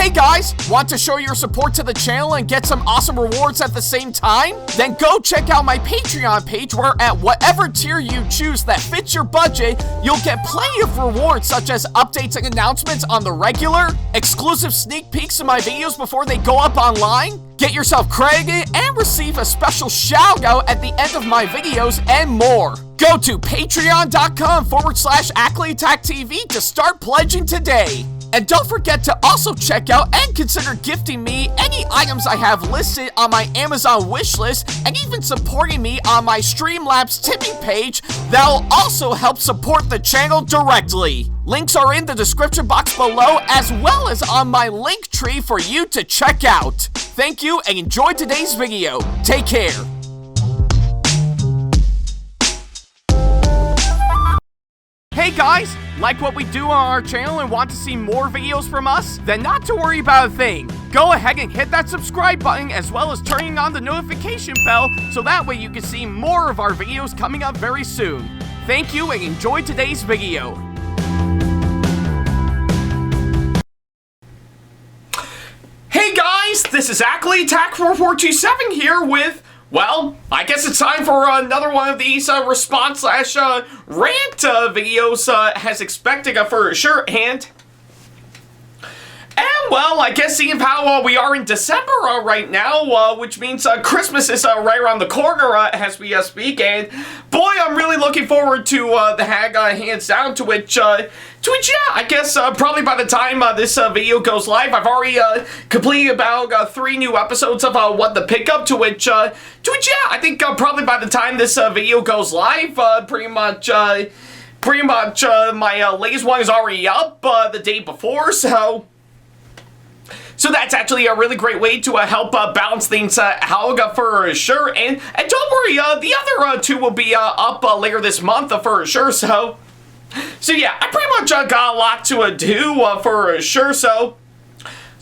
Hey guys, want to show your support to the channel and get some awesome rewards at the same time? Then go check out my Patreon page where at whatever tier you choose that fits your budget, you'll get plenty of rewards such as updates and announcements on the regular, exclusive sneak peeks of my videos before they go up online, get yourself credited, and receive a special shout out at the end of my videos and more. Go to patreon.com/AckleyAttack44227TV to start pledging today. And don't forget to also check out and consider gifting me any items I have listed on my Amazon wishlist and even supporting me on my Streamlabs tipping page that'll also help support the channel directly. Links are in the description box below as well as on my link tree for you to check out. Thank you and enjoy today's video. Take care. Hey guys, like what we do on our channel and want to see more videos from us? Then not to worry about a thing. Go ahead and hit that subscribe button as well as turning on the notification bell so that way you can see more of our videos coming up very soon. Thank you and enjoy today's video. Hey guys, this is AckleyAttack4427 here with, well, I guess it's time for another one of these response slash rant videos as expected for sure. And well, I guess seeing how we are in December right now, which means Christmas is right around the corner as we speak, and boy, I'm really looking forward to the hag hands down, to which yeah, I guess probably by the time this video goes live, I've already completed about 3 new episodes of What the Pickup, to which yeah, I think probably by the time this video goes live, pretty much my latest one is already up the day before, so that's actually a really great way to help balance things out for sure. And don't worry, the other 2 will be up later this month for sure. So yeah, I pretty much got a lot to do for sure. So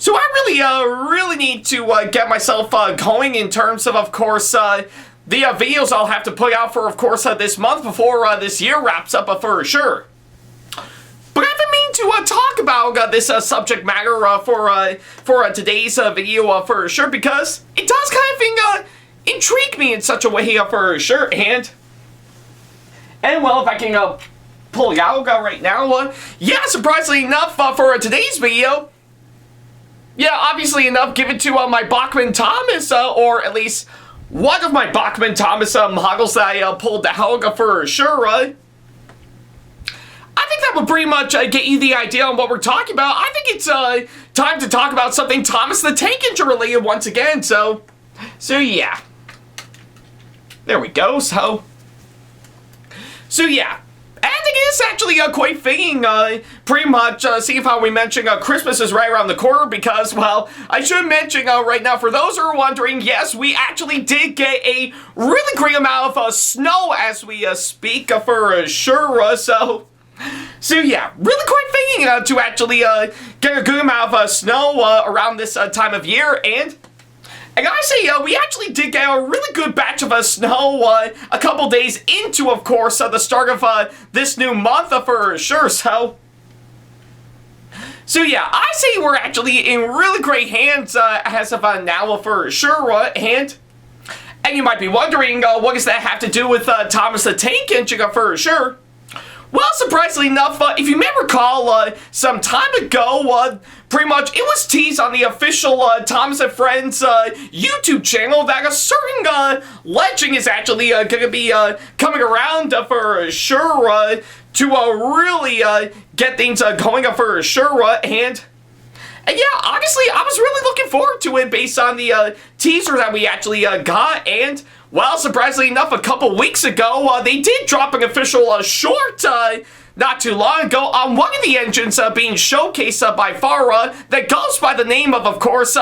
I really need to get myself going in terms of course, the videos I'll have to put out for, of course, this month before this year wraps up for sure. But I've been meaning to talk about this subject matter for today's video for sure, because it does kind of intrigue me in such a way for sure. And well, if I can pull it out right now, yeah, surprisingly enough for today's video, yeah, obviously enough, give it to my Bachman Thomas, or at least one of my Bachman Thomas models that I pulled out for sure. I think that would pretty much get you the idea on what we're talking about. I think it's time to talk about something Thomas the Tank Engine related once again. So yeah, there we go. So yeah, I think it is actually quite fitting. Pretty much seeing how we mentioned Christmas is right around the corner, because, well, I should mention right now, for those who are wondering, yes, we actually did get a really great amount of snow as we speak for sure. So yeah, really quite fitting to actually get a good amount of snow around this time of year, and I gotta say, we actually did get a really good batch of snow a couple days into, of course, the start of this new month for sure. So yeah, I say we're actually in really great hands as of now for sure. And you might be wondering, what does that have to do with Thomas the Tank Engine for sure? Well, surprisingly enough, if you may recall, some time ago, pretty much it was teased on the official Thomas and Friends YouTube channel that a certain legend is actually going to be coming around for sure to really get things going for sure. And yeah, honestly, I was really looking forward to it based on the teaser that we actually got. And well, surprisingly enough, a couple weeks ago, they did drop an official short not too long ago on one of the engines being showcased by Farah that goes by the name of course,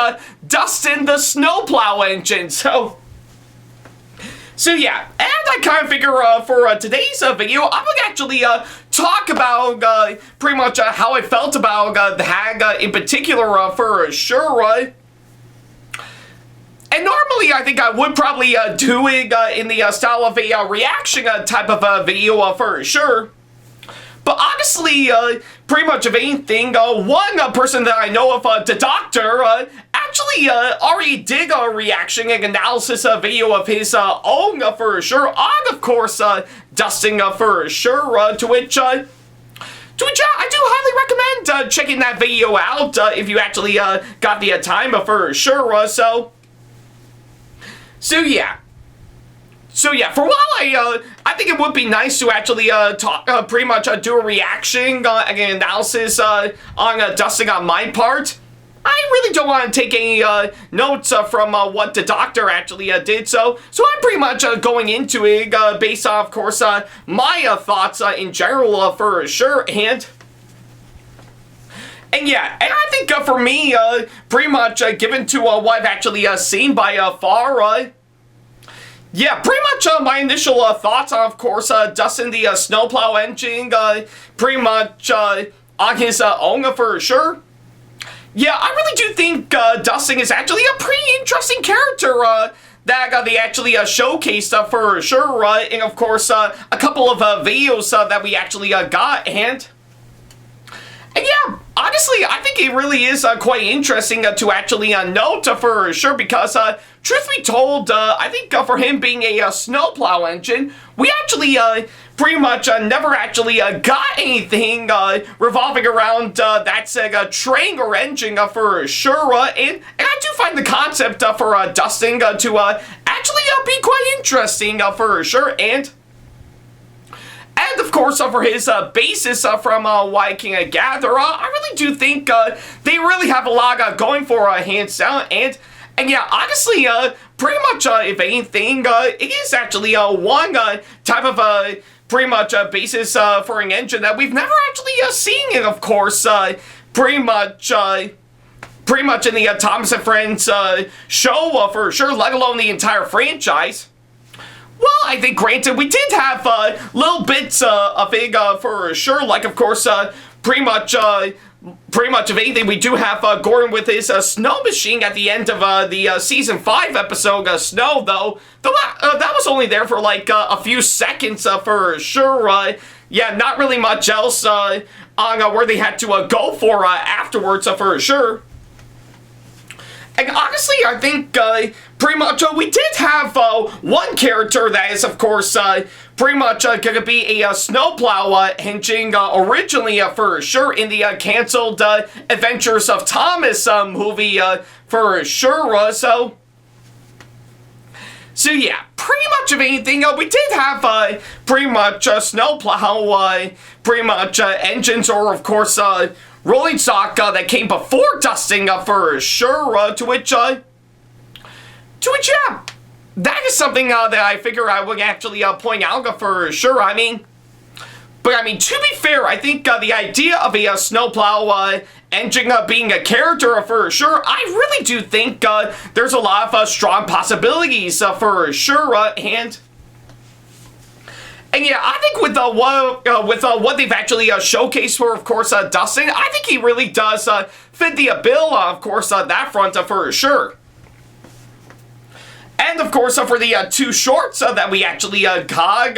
Dustin the Snowplough engine. So yeah, and I kind of figure for today's video, I'm going to actually talk about pretty much how I felt about the hag in particular for sure. And normally, I think I would probably do it in the style of a reaction type of video for sure. But honestly, pretty much of anything, one person that I know of, the Doctor, actually already did a reaction and analysis video of his own for sure, on of course Dustin for sure, to which I do highly recommend checking that video out if you actually got the time for sure. So yeah. So yeah, for a while I think it would be nice to actually talk, pretty much do a reaction and an analysis on Dustin on my part. I really don't want to take any notes from what the Doctor actually did, so I'm pretty much going into it based on, of course, my thoughts in general for sure, and yeah, and I think for me, pretty much given to what I've actually seen by far, yeah, pretty much my initial thoughts on, of course, Dustin the Snowplough engine, pretty much on his own for sure. Yeah, I really do think Dustin is actually a pretty interesting character that they actually showcased for sure, and of course a couple of videos that we actually got, and yeah, honestly, I think it really is quite interesting to actually note for sure, because truth be told, I think for him being a snowplow engine, we actually pretty much never actually got anything revolving around that Sega train or engine for sure, and I do find the concept for Dustin to actually be quite interesting for sure, and of course, for his basis from what I can gather, I really do think they really have a lot going for hands down, and yeah, honestly, pretty much, if anything, it is actually one type of pretty much basis for an engine that we've never actually seen, and of course, pretty much in the Thomas and Friends show for sure, let alone the entire franchise. Well, I think, granted, we did have little bits of it for sure, like, of course, pretty much of anything, we do have Gordon with his snow machine at the end of the Season 5 episode, Snow, though that was only there for, like, a few seconds for sure. Yeah, not really much else on where they had to go for afterwards for sure. And honestly, I think pretty much we did have one character that is, of course, pretty much going to be a snowplow engine originally for sure in the canceled Adventures of Thomas movie for sure. So yeah, pretty much of anything, we did have pretty much snowplow, pretty much engines, or of course rolling stock that came before Dustin for sure, to which yeah, that is something that I figure I would actually point out for sure. I mean, to be fair, I think the idea of a snowplow engine being a character for sure, I really do think there's a lot of strong possibilities for sure, and yeah, I think with what they've actually showcased for, of course, Dustin, I think he really does fit the bill, of course, on that front for sure. And of course, for the two shorts that we actually got,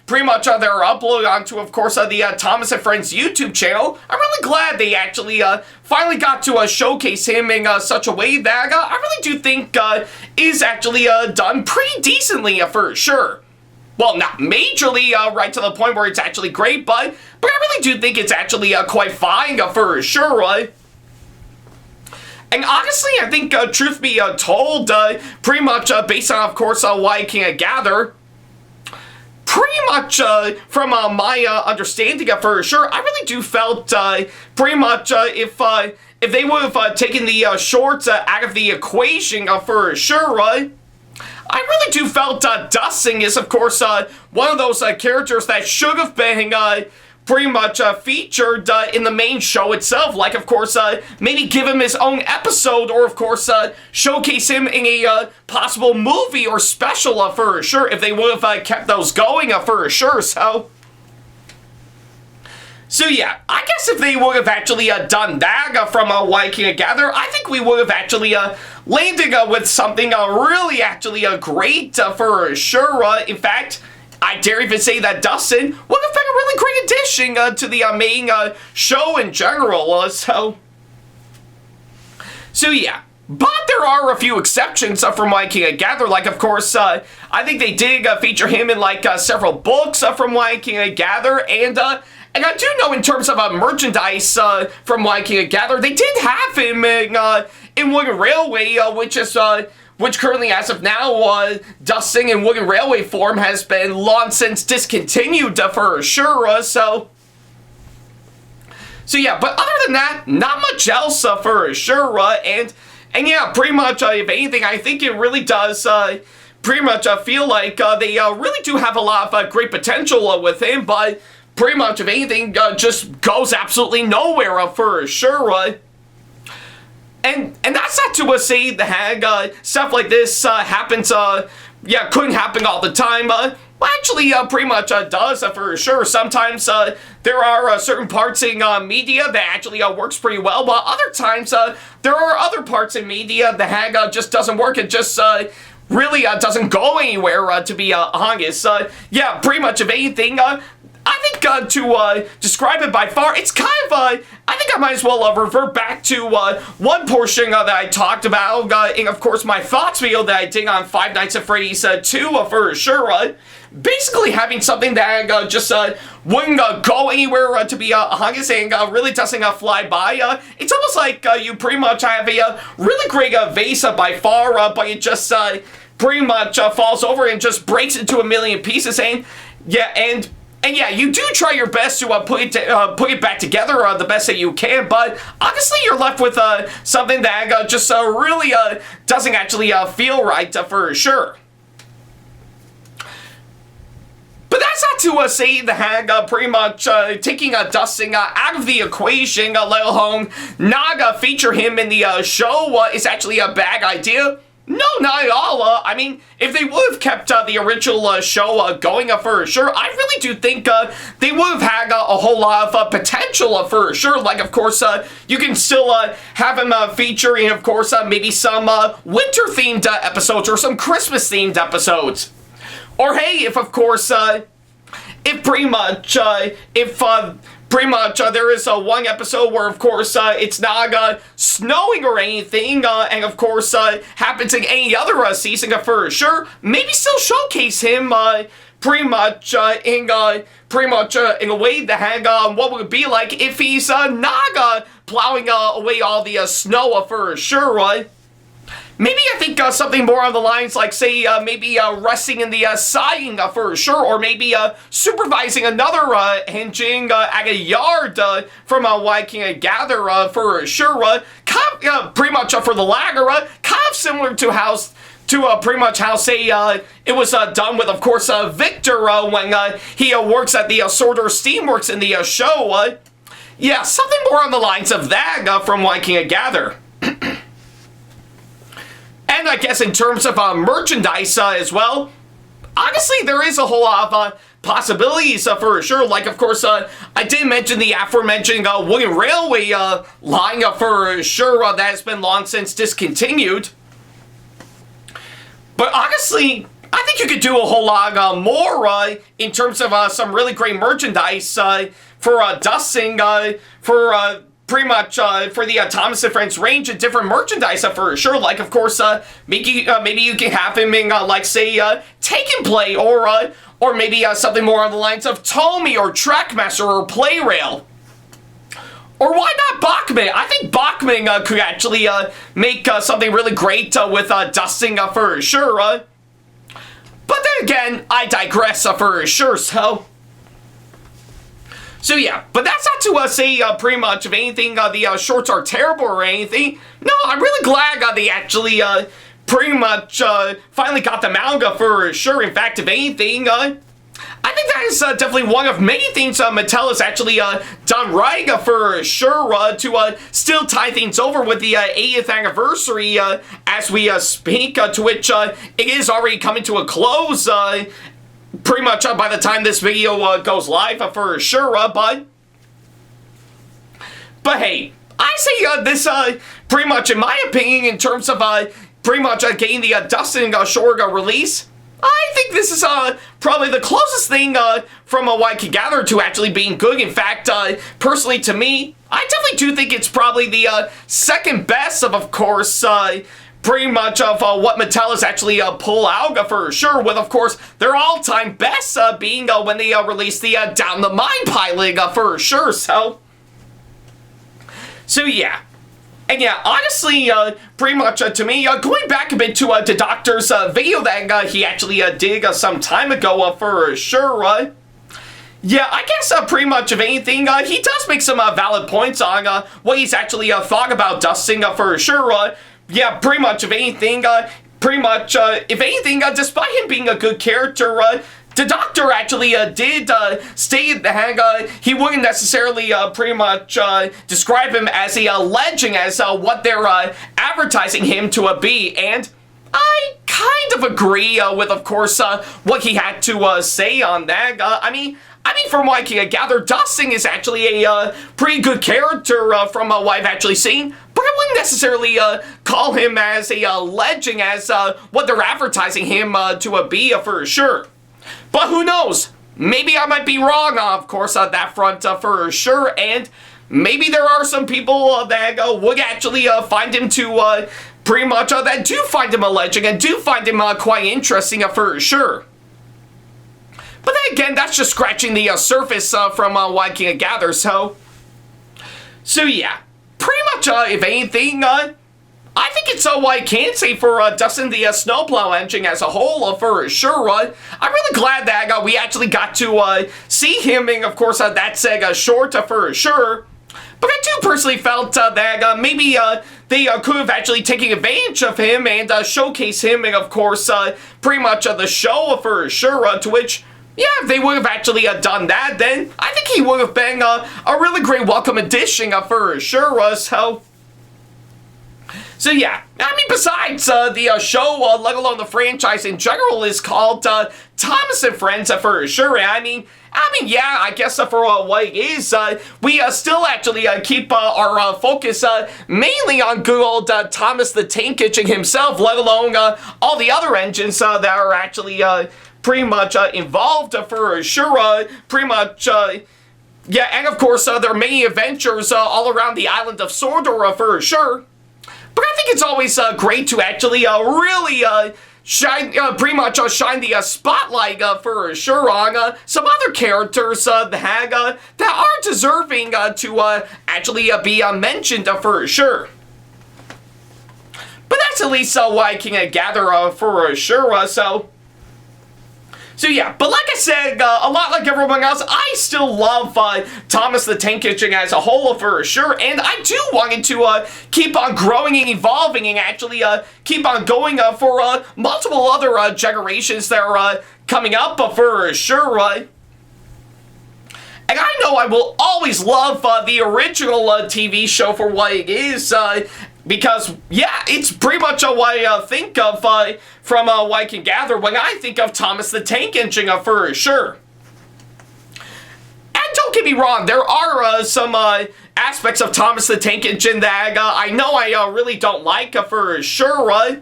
pretty much they're uploaded onto, of course, the Thomas and Friends YouTube channel. I'm really glad they actually finally got to showcase him in such a way that I really do think is actually done pretty decently for sure. Well, not majorly right to the point where it's actually great, but I really do think it's actually quite fine for sure, right? And honestly, I think, truth be told, pretty much based on, of course, what I can gather, pretty much from my understanding for sure, I really do felt pretty much if they would have taken the shorts out of the equation for sure, right? I really do felt Dustin is, of course, one of those characters that should have been pretty much featured in the main show itself. Like, of course, maybe give him his own episode, or, of course, showcase him in a possible movie or special for sure, if they would have kept those going for sure. So yeah, I guess if they would have actually done that from what I can gather, I think we would have actually landed with something really actually great for sure. In fact, I dare even say that Dustin would have been a really great addition to the main show in general. So yeah. But there are a few exceptions from what I can gather. Like, of course, I think they did feature him in, like, several books from what I can gather. And I do know in terms of merchandise from what I can gather, they did have him in Wooden Railway, which currently, as of now, Dustin in Wooden Railway form has been long since discontinued for sure. So yeah, but other than that, not much else for sure. And yeah, pretty much, if anything, I think it really does pretty much feel like they really do have a lot of great potential with him, but pretty much, if anything, just goes absolutely nowhere for sure. And that's not to say that stuff like this happens, couldn't happen all the time. Well, actually, pretty much does for sure. Sometimes there are certain parts in media that actually works pretty well, but other times there are other parts in media that just doesn't work. It just really doesn't go anywhere, to be honest. Yeah, pretty much of anything. I think to describe it by far, it's kind of, I think I might as well revert back to one portion that I talked about, and of course my thoughts video that I did on Five Nights at Freddy's 2 for sure. Basically having something that just wouldn't go anywhere, to be honest, and really doesn't fly by. It's almost like you pretty much have a really great vase by far, but it just pretty much falls over and just breaks into a million pieces, and yeah, you do try your best to put it back together the best that you can, but honestly, you're left with something that just really doesn't actually feel right for sure. But that's not to say that pretty much taking Dustin out of the equation, let alone not feature him in the show, is actually a bad idea. No, not at all. I mean, if they would have kept the original show going for sure, I really do think they would have had a whole lot of potential for sure. Like, of course, you can still have him featuring, of course, maybe some winter-themed episodes or some Christmas-themed episodes. Or, hey, if, of course, pretty much there is one episode where, of course, it's not snowing or anything, and of course, happens in any other season for sure. Maybe still showcase him pretty much in a way that what would it be like if he's not plowing away all the snow for sure. Maybe I think something more on the lines like, say, maybe resting in the siding for sure, or maybe supervising another hinging at a yard from what I can gather for sure. Kind of, pretty much for the latter, kind of similar to how pretty much how, say, it was done with, of course, Victor when he works at the Sodor Steamworks in the show. Yeah, something more on the lines of that from what I can gather. And I guess in terms of merchandise as well, honestly, there is a whole lot of possibilities for sure. Like, of course, I did mention the aforementioned Wooden Railway line for sure that has been long since discontinued. But honestly, I think you could do a whole lot more in terms of some really great merchandise for Dustin, for pretty much for the Thomas and Friends range of different merchandise for sure. Like, of course, maybe you can have him in, like, say, Take and Play, or maybe something more on the lines of Tommy or Trackmaster or Playrail. Or why not Bachman? I think Bachman could actually make something really great with Dustin for sure. But then again, I digress for sure, So yeah, but that's not to say pretty much of anything the shorts are terrible or anything. No, I'm really glad they actually pretty much finally got them out for sure. In fact, if anything, I think that is definitely one of many things Mattel has actually done right for sure to still tie things over with the 80th anniversary as we speak, to which it is already coming to a close. Pretty much by the time this video goes live for sure, but hey, I say this pretty much, in my opinion, in terms of pretty much getting the Dustin Shorga release, I think this is probably the closest thing from what I can gather to actually being good. In fact, personally to me, I definitely do think it's probably the second best of course, pretty much of what Mattel has actually pulled out for sure, with of course their all-time best being when they released the Down the Mine pilot for sure. So yeah. And yeah, honestly, pretty much to me, going back a bit to the Doctor's video that he actually did some time ago for sure, yeah, I guess pretty much of anything, he does make some valid points on what he's actually thought about Dustin for sure. Yeah, pretty much of anything, pretty much, if anything, despite him being a good character, the Doctor actually did state that he wouldn't necessarily pretty much describe him as a legend, as what they're advertising him to be, and I kind of agree with, of course, what he had to say on that. I mean, from what I can gather, Dustin is actually a pretty good character from what I've actually seen, but I wouldn't necessarily call him as a legend, as what they're advertising him to be for sure. But who knows? Maybe I might be wrong, of course, on that front for sure, and maybe there are some people that would actually find him to pretty much that do find him a legend and do find him quite interesting for sure. But then again, that's just scratching the surface from what I can gather, so yeah, pretty much if anything, I think it's what I can say for Dustin the Snowplough engine as a whole for sure. I'm really glad that we actually got to see him in, of course, that Sega short for sure. But I do personally felt that maybe they could have actually taken advantage of him and showcase him in, of course, pretty much the show for sure, to which, yeah, if they would have actually done that, then I think he would have been a really great welcome addition for sure. So yeah, I mean, besides the show, let alone the franchise in general, is called Thomas and Friends for sure. I mean, yeah, I guess for what it is, we still actually keep our focus mainly on good old Thomas the Tank Engine himself, let alone all the other engines that are actually pretty much involved for sure. Pretty much, yeah, and of course, there are many adventures all around the island of Sodor for sure. But I think it's always great to actually really shine, pretty much shine the spotlight for sure on some other characters that are deserving to actually be mentioned for sure. But that's at least what I can gather for sure. So yeah, but like I said, a lot like everyone else, I still love Thomas the Tank Engine as a whole for sure, and I do want it to keep on growing and evolving and actually keep on going for multiple other generations that are coming up for sure. And I know I will always love the original TV show for what it is, because, yeah, it's pretty much what I think of from what I can gather when I think of Thomas the Tank Engine for sure. And don't get me wrong, there are some aspects of Thomas the Tank Engine that I know I really don't like for sure.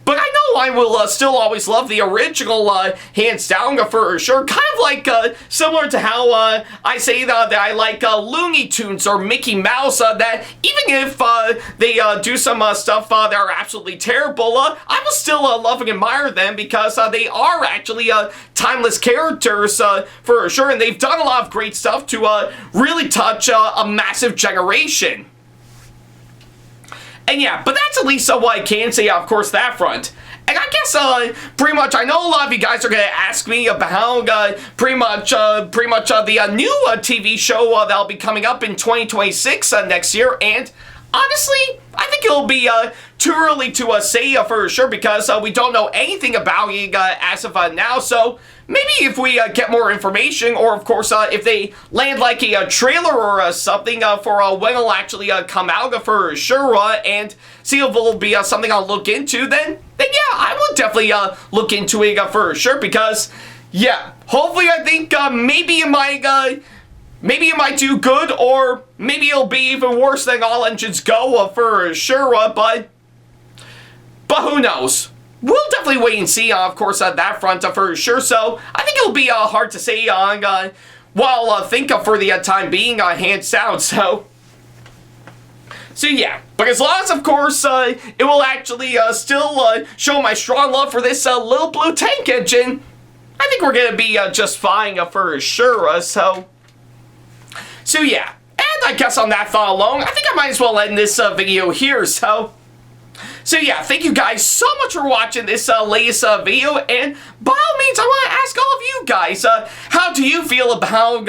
But I know I will still always love the original, hands down, for sure. Kind of like, similar to how I say that I like Looney Tunes or Mickey Mouse, that even if they do some stuff that are absolutely terrible, I will still love and admire them because they are actually timeless characters, for sure. And they've done a lot of great stuff to really touch a massive generation. And yeah, but that's at least what I can say, of course, that front. And I guess, pretty much, I know a lot of you guys are going to ask me about, pretty much the new TV show that'll be coming up in 2026 next year, and honestly, I think it'll be too early to say for sure because we don't know anything about it as of now, so maybe if we get more information, or of course if they land like a trailer or something for when it'll actually come out for sure, and see if it'll be something I'll look into, then yeah, I will definitely look into it for sure, because yeah, hopefully I think maybe it might do good, or maybe it'll be even worse than all engines go for sure, but who knows? we'll definitely wait and see, of course, on that front for sure. So I think it'll be hard to say think of for the time being, hands down. So yeah, but as long as, of course, it will actually still show my strong love for this little blue tank engine, I think we're going to be just fine for sure. So yeah, and I guess on that thought alone, I think I might as well end this video here. So yeah, thank you guys so much for watching this latest video, and by all means, I want to ask all of you guys, how do you feel about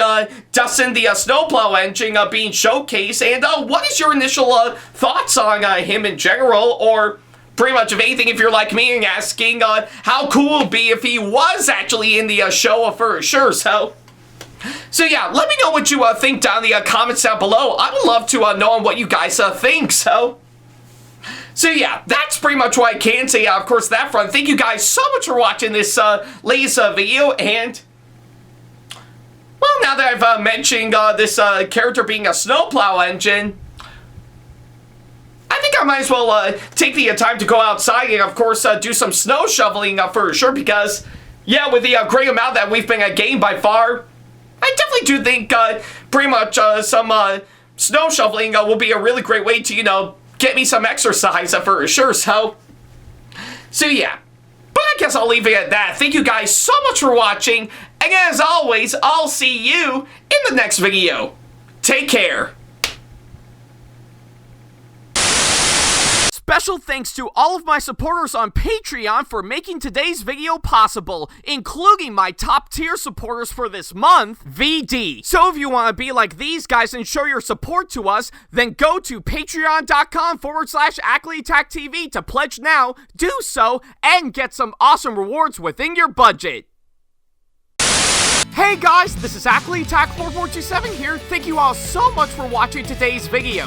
Dustin the Snowplough engine being showcased, and what is your initial thoughts on him in general, or pretty much of anything if you're like me and asking how cool it would be if he was actually in the show for sure. So yeah, let me know what you think down in the comments down below. I would love to know what you guys think. So yeah, that's pretty much what I can say, of course, that front. Thank you guys so much for watching this latest video, and well, now that I've mentioned this character being a snowplow engine, I think I might as well take the time to go outside and, of course, do some snow shoveling for sure, because, yeah, with the great amount that we've been gained by far, I definitely do think pretty much some snow shoveling will be a really great way to, you know, get me some exercise for sure. So yeah, but I guess I'll leave it at that. Thank you guys so much for watching, and as always, I'll see you in the next video. Take care. Special thanks to all of my supporters on Patreon for making today's video possible, including my top tier supporters for this month, VD. So if you want to be like these guys and show your support to us, then go to patreon.com/AckleyTackTV to pledge now, do so, and get some awesome rewards within your budget. Hey guys, this is AckleyTack4427 here. Thank you all so much for watching today's video.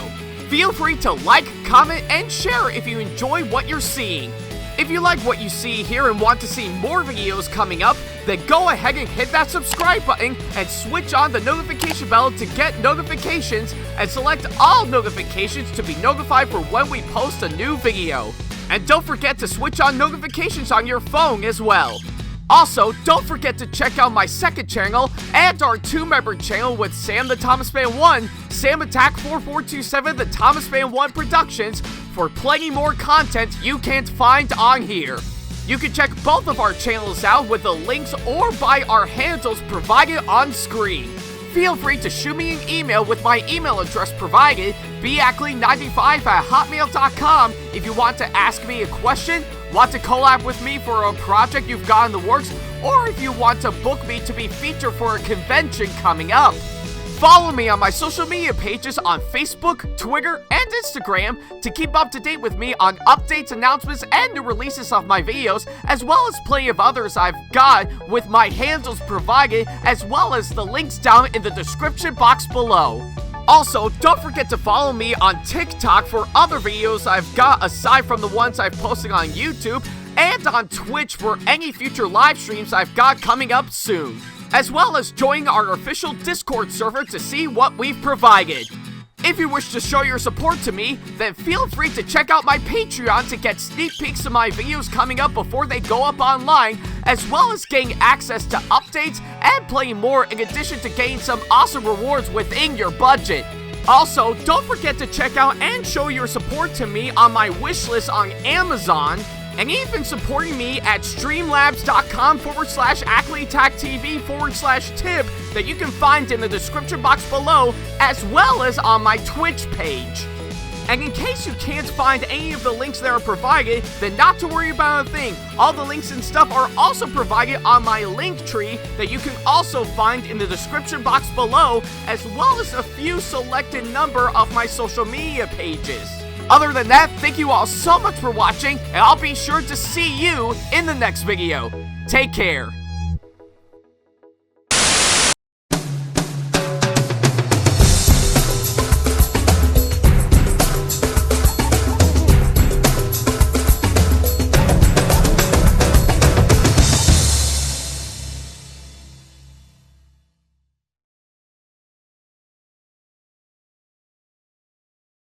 Feel free to like, comment, and share if you enjoy what you're seeing. If you like what you see here and want to see more videos coming up, then go ahead and hit that subscribe button and switch on the notification bell to get notifications, and select all notifications to be notified for when we post a new video. And don't forget to switch on notifications on your phone as well. Also, don't forget to check out my second channel and our 2-member channel with Sam the Thomas Fan 1, SamAttack4427TheThomasFan1 Productions, for plenty more content you can't find on here. You can check both of our channels out with the links or by our handles provided on screen. Feel free to shoot me an email with my email address provided, backley95@hotmail.com, if you want to ask me a question, want to collab with me for a project you've got in the works, or if you want to book me to be featured for a convention coming up. Follow me on my social media pages on Facebook, Twitter, and Instagram to keep up to date with me on updates, announcements, and new releases of my videos, as well as plenty of others I've got with my handles provided, as well as the links down in the description box below. Also, don't forget to follow me on TikTok for other videos I've got aside from the ones I've posted on YouTube, and on Twitch for any future live streams I've got coming up soon, as well as join our official Discord server to see what we've provided. If you wish to show your support to me, then feel free to check out my Patreon to get sneak peeks of my videos coming up before they go up online, as well as getting access to updates and playing more, in addition to getting some awesome rewards within your budget. Also, don't forget to check out and show your support to me on my wishlist on Amazon, and even supporting me at streamlabs.com/AckleyTackTV/tip that you can find in the description box below, as well as on my Twitch page. And in case you can't find any of the links that are provided, then not to worry about a thing. All the links and stuff are also provided on my link tree that you can also find in the description box below, as well as a few selected number of my social media pages. Other than that, thank you all so much for watching, and I'll be sure to see you in the next video. Take care.